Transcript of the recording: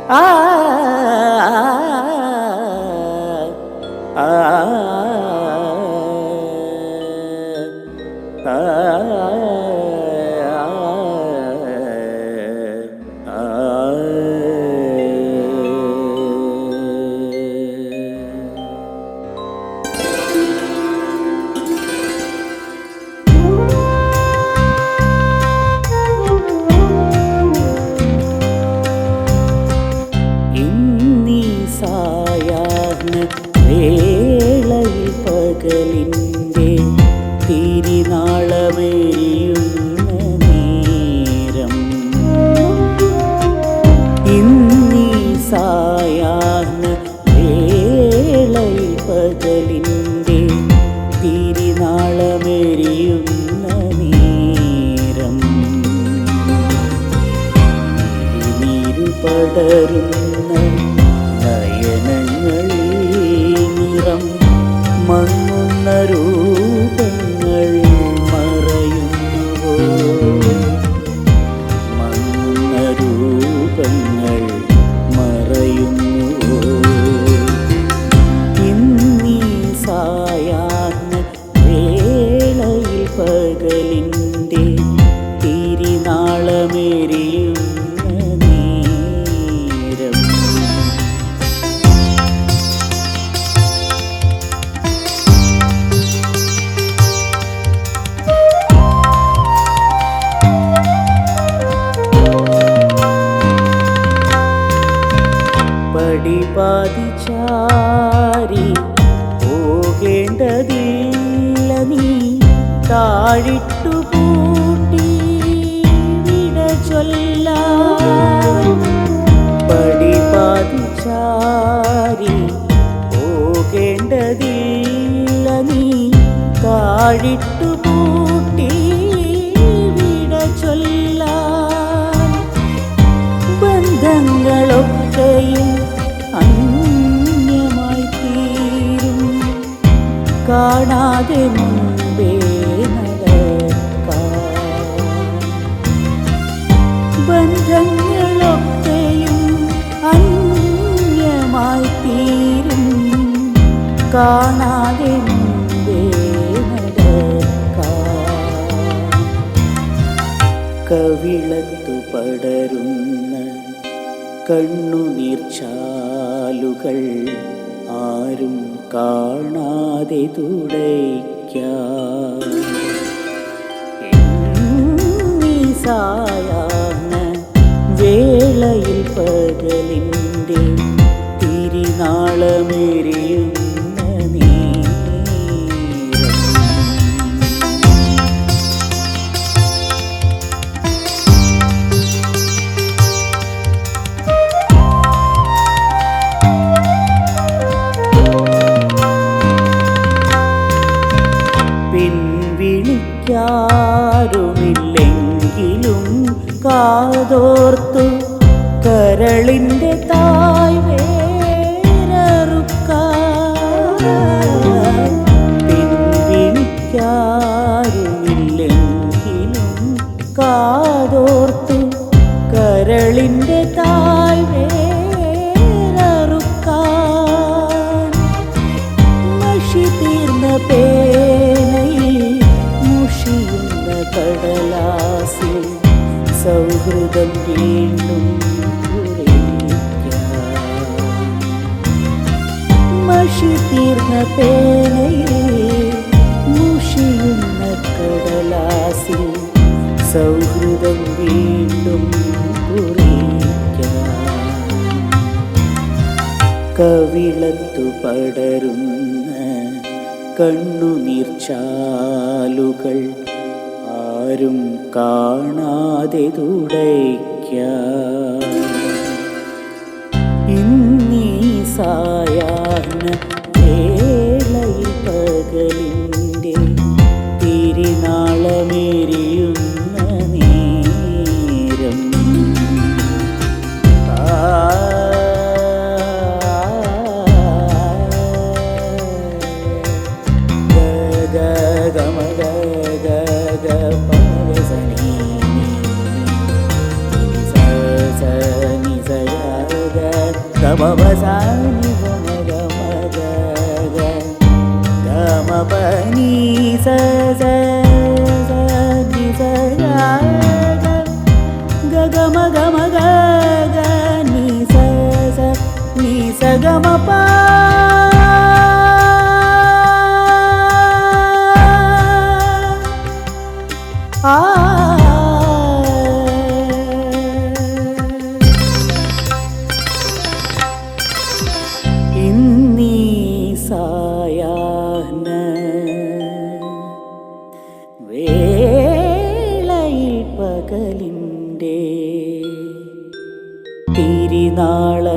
ആ ആ വേളയിൽ പകലിൻ്റെ തിരിനാളമെരിയുന്ന നേരം ഇന്നീ സായാഹ്ന വേളയിൽ പകലിൻ്റെ തിരിനാളമെരിയുന്ന നേരം നീരു പടരുന്ന നയനങ്ങളിൽ നിറം മങ്ങുന്ന രൂപങ്ങൾ മറയുന്നുവോ മങ്ങുന്ന രൂപങ്ങൾ മറയുന്നുവോ ഇന്നീ സായാഹ്ന വേളയിൽ പകലിൻ്റെ തിരിനാളമെരിയുന്ന പടിപാതിചാരി പോകേണ്ടതില്ല നീ താഴിട്ടു പൂട്ടി വിട ചൊല്ലാൻ പടിപാതിചാരി പോകേണ്ടതില്ല നീ താഴിട്ടു പൂട്ടി വിട ചൊല്ലാൻ ബന്ധങ്ങളൊക്കെയും അന്യമായി തീരും കാണാതെ മുൻപേ നടക്കാം ബന്ധങ്ങളൊക്കെയും അന്യമായി തീരും കാണാതെ മുൻപേ നടക്കാം കവിളത്തു പടരുന്ന കണ്ണുനീർച്ചാലുകൾ ആരും കാണാതെ തുടയ്ക്കാം സായാഹ്ന വേളയിൽ പകലിൻ്റെ തിരിനാളമെരിയുന്ന പിൻവിളിക്കാരുമില്ലെങ്കിലും കാതോർത്തു കരളിൻ്റെ തായ് വേരറുക്കാൻ പിൻവിളിക്കാരുമില്ലെങ്കിലും കാതോർത്തു കരളിൻ്റെ തായ് വേരറുക്കാൻ മഷി തീർന്ന പേനയിൽ മുഷിയുന്ന കടലാസിൽ സൗഹൃദം വീണ്ടും മഷി തീർന്ന പേനയിൽ മുഷിയുന്ന കടലാസിൽ സൗഹൃദം വീണ്ടും കവിളത്തു പടരുന്ന കണ്ണുനീർച്ചാലുകൾ ആരും കാണാതെ തുടയ്ക്കാം ഇന്നീ സായാഹ്ന വേളയിൽ പകലിൻ്റെ തിരിനാളമെരിയുന്ന നേരം ഗമപസാനി ഗമ ഗമ ഗമപനി സ നി സ ഗമ ഗമ നി സ ഗമ പ ഇന്നീ സായാഹ്ന വേളയിൽ പകലിൻ്റെ തിരിനാള